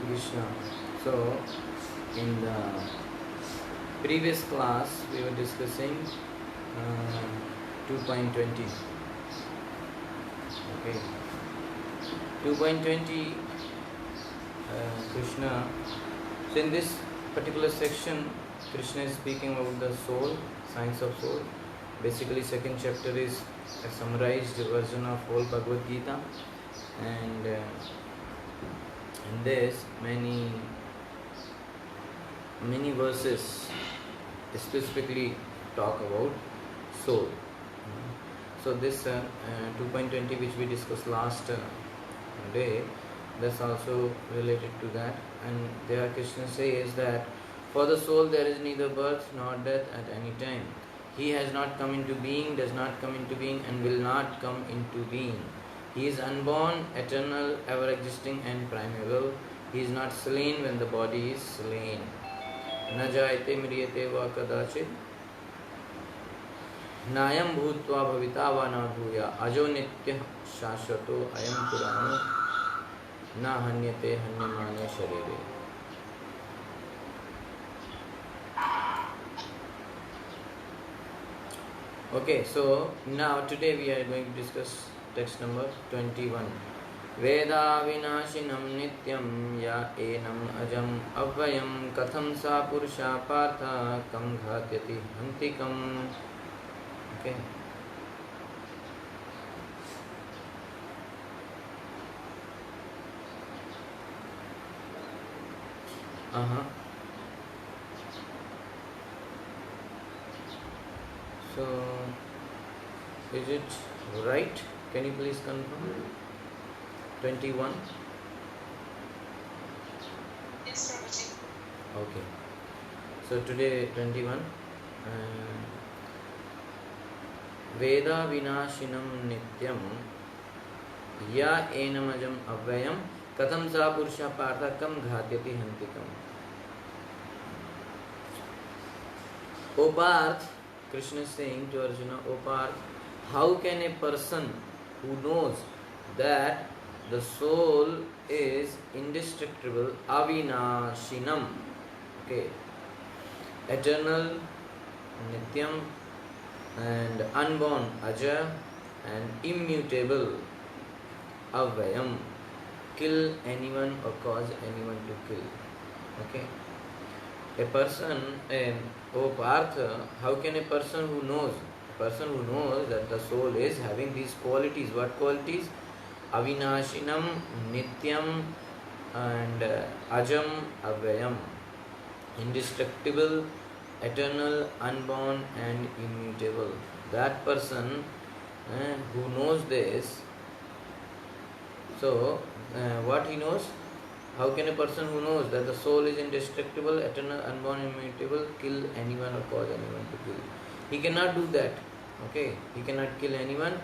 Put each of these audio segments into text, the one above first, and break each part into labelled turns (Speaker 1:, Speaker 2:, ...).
Speaker 1: Krishna. So, in the previous class, we were discussing 2.20. Okay, 2.20 Krishna. So, in this particular section, Krishna is speaking about the soul, science of soul. Basically, second chapter is a summarized version of whole Bhagavad Gita, and in this many verses specifically talk about soul. So this 2.20 which we discussed last day, that's also related to that. And there Krishna says that for the soul there is neither birth nor death at any time. He has not come into being, does not come into being, and will not come into being. He is unborn, eternal, ever-existing and primeval. He is not slain when the body is slain. Na jayate mriyate va kadachit nayam bhutva bhavita va na bhuya ajo nitya shashvato ayam purano na hanyate hanyamane sharire. Okay, so now today we are going to discuss text number 21. Veda vinashinam nityam ya enam ajam avayam katham sa purusha partha kam ghatyati hantikam. Okay. So, is it right? Can you please confirm? 21?
Speaker 2: Yes, Prabhuji.
Speaker 1: Okay. So today 21. Veda vinashinam nityam ya enamajam avayam katham sa purusha partha kam ghatyati hantikam. O Parth, Krishna is saying to Arjuna, O Parth, how can a person who knows that the soul is indestructible, avinashinam, okay, eternal, nityam, and unborn, aja, and immutable, avayam, kill anyone or cause anyone to kill. Okay. A person, O Partha, how can a person who knows that the soul is having these qualities? What qualities? Avinashinam, nityam, and ajam, avayam, indestructible, eternal, unborn, and immutable. That person who knows this, so what he knows? How can a person who knows that the soul is indestructible, eternal, unborn, immutable, kill anyone or cause anyone to kill? He cannot do that. Okay, he cannot kill anyone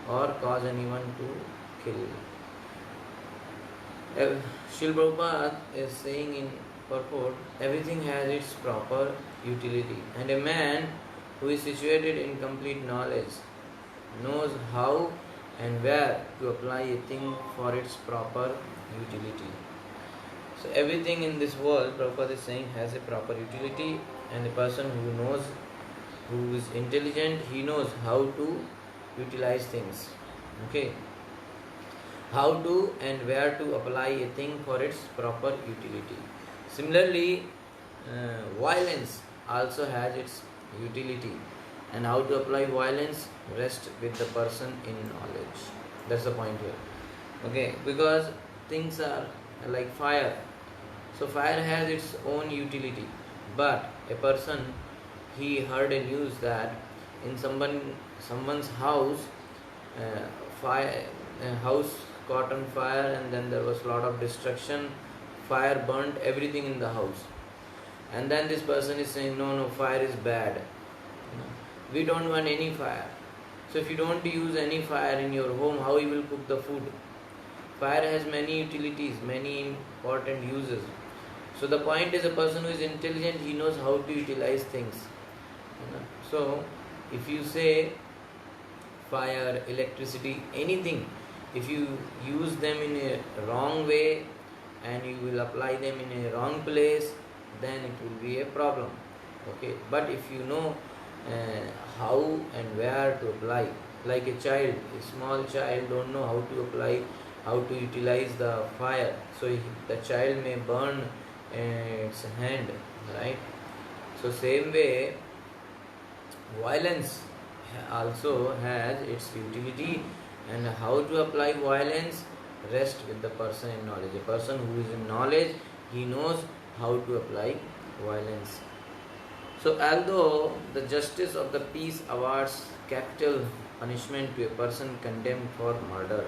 Speaker 1: or cause anyone to kill. Srila Prabhupada is saying in purport, everything has its proper utility, and a man who is situated in complete knowledge knows how and where to apply a thing for its proper utility. So everything in this world, Prabhupada is saying, has a proper utility, and the person who knows, who is intelligent, he knows how to utilize things. Okay, how to and where to apply a thing for its proper utility. Similarly, violence also has its utility, and how to apply violence rests with the person in knowledge. That's the point here. Okay, because things are like fire. So fire has its own utility, but a person, he heard a news that in someone's house, house caught on fire, and then there was a lot of destruction. Fire burnt everything in the house, and then this person is saying, no, fire is bad. We don't want any fire. So if you don't use any fire in your home, how you will cook the food? Fire has many utilities, many important uses. So the point is, a person who is intelligent, he knows how to utilize things. So if you say fire, electricity, anything, if you use them in a wrong way, and you will apply them in a wrong place, then it will be a problem. Okay, but if you know how and where to apply, like a child, a small child don't know how to apply, how to utilize the fire, so the child may burn its hand, right? So same way, violence also has its utility, and how to apply violence rest with the person in knowledge. A person who is in knowledge, he knows how to apply violence. So although the justice of the peace awards capital punishment to a person condemned for murder,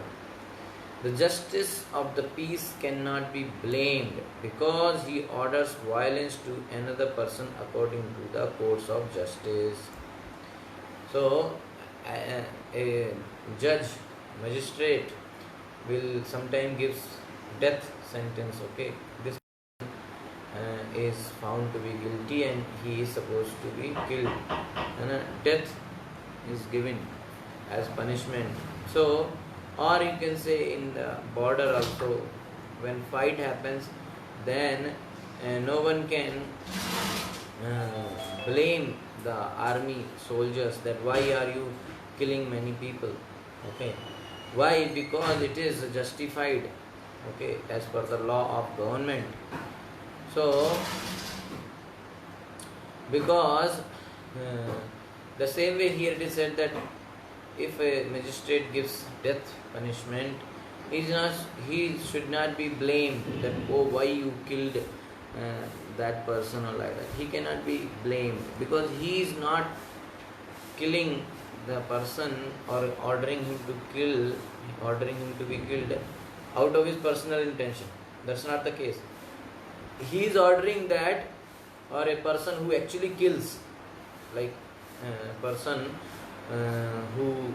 Speaker 1: the justice of the peace cannot be blamed because he orders violence to another person according to the courts of justice. So, a judge, magistrate will sometimes gives death sentence. Okay, this is found to be guilty and he is supposed to be killed, and death is given as punishment. So, or you can say in the border also, when fight happens, then no one can blame the army soldiers that why are you killing many people. Okay, why? Because it is justified, okay, as per the law of government. So because the same way here it is said that if a magistrate gives death punishment, he should not be blamed that oh why you killed that person or like that. He cannot be blamed because he is not killing the person or ordering him to be killed out of his personal intention. That's not the case. He is ordering that, or a person who actually kills, like a person who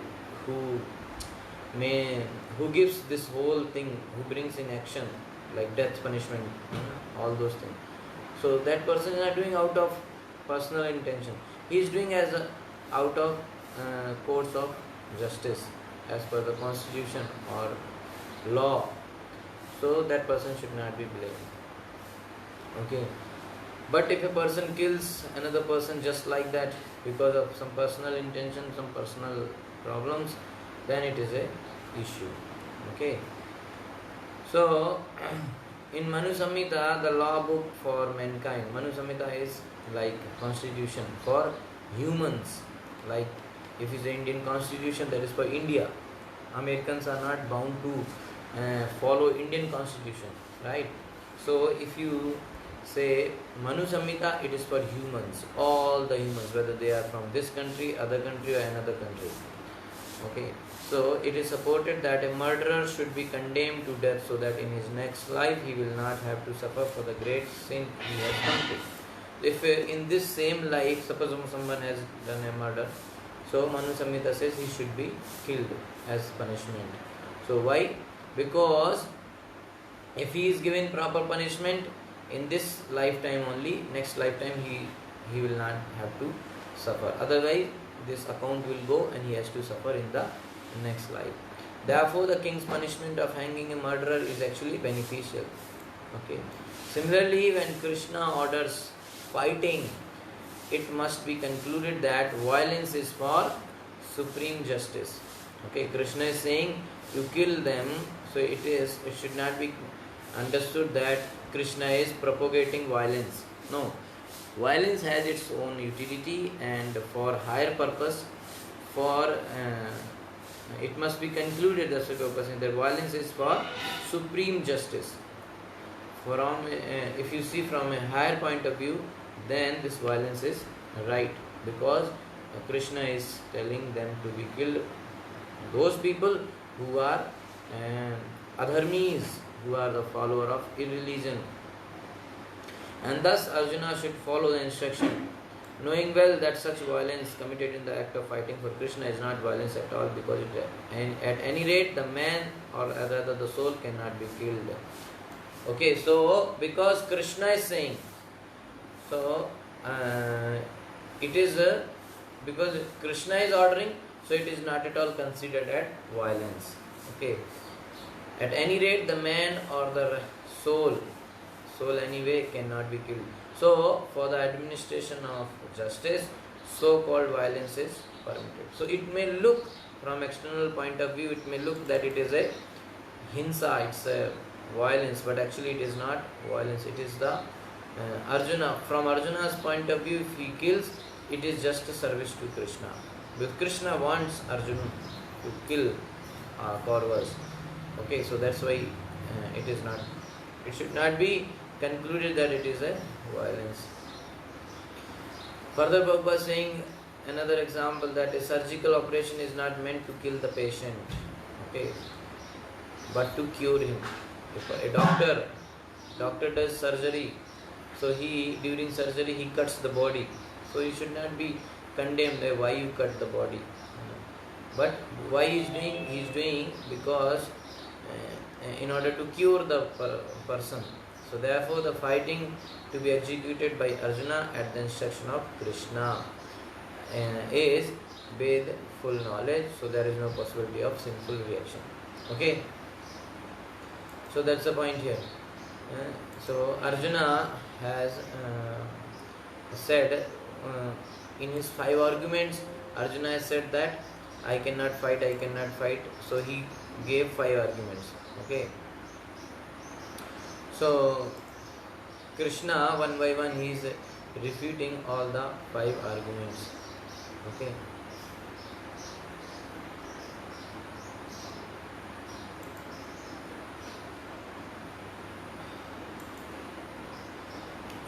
Speaker 1: gives this whole thing, who brings in action like death punishment, all those things. So that person is not doing out of personal intention. He is doing out of course of justice as per the constitution or law. So that person should not be blamed. Okay. But if a person kills another person just like that because of some personal intention, some personal problems, then it is a issue. Okay. So in Manu Samhita, the law book for mankind, Manu Samhita is like constitution for humans. Like if it's the Indian constitution, that is for India. Americans are not bound to follow Indian constitution, right? So if you say Manu Samhita, it is for humans, all the humans, whether they are from this country, other country or another country. Okay, so it is supported that a murderer should be condemned to death so that in his next life he will not have to suffer for the great sin he has committed. If in this same life, suppose someone has done a murder, so Manu Samhita says he should be killed as punishment. So why? Because if he is given proper punishment in this lifetime only, next lifetime he will not have to suffer. Otherwise, this account will go and he has to suffer in the next life. Therefore, the king's punishment of hanging a murderer is actually beneficial. Okay. Similarly, when Krishna orders fighting, it must be concluded that violence is for supreme justice. Okay, Krishna is saying you kill them, so it should not be understood that Krishna is propagating violence. No, violence has its own utility and for higher purpose. For it must be concluded that violence is for supreme justice. From if you see from a higher point of view, then this violence is right because Krishna is telling them to be killed. Those people who are adharmis, who are the follower of irreligion. And thus Arjuna should follow the instruction, knowing well that such violence committed in the act of fighting for Krishna is not violence at all, because at any rate the man or rather the soul cannot be killed. Okay, so because Krishna is saying, so it is because Krishna is ordering, so it is not at all considered as violence. Okay. At any rate, the man or the soul. Soul anyway cannot be killed. So, for the administration of justice, so-called violence is permitted. So, it may look from external point of view, it may look that it is a hinsa, it's a violence, but actually it is not violence. It is the Arjuna. From Arjuna's point of view, if he kills, it is just a service to Krishna. Because Krishna wants Arjuna to kill Kauravas. Okay, so that's why it is not. It should not be concluded that it is a violence. Further, Prabhupada saying another example that a surgical operation is not meant to kill the patient, okay, but to cure him. If a doctor does surgery, so during surgery he cuts the body, so he should not be condemned that why you cut the body. But why he is doing because in order to cure the person. So therefore the fighting to be executed by Arjuna at the instruction of Krishna is with full knowledge, so there is no possibility of sinful reaction. Okay, so that's the point here. So Arjuna has said in his 5 arguments, Arjuna has said that I cannot fight. So he gave 5 arguments. Okay. So Krishna one by one he is refuting all the 5 arguments. Okay.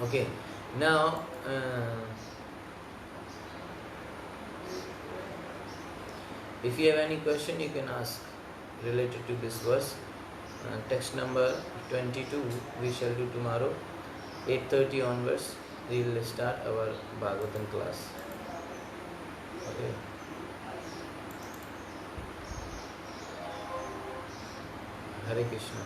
Speaker 1: Okay. Now if you have any question, you can ask related to this verse. Text number 22 we shall do tomorrow, 8:30 onwards. We will start our Bhagavatam class. Okay. Hare Krishna.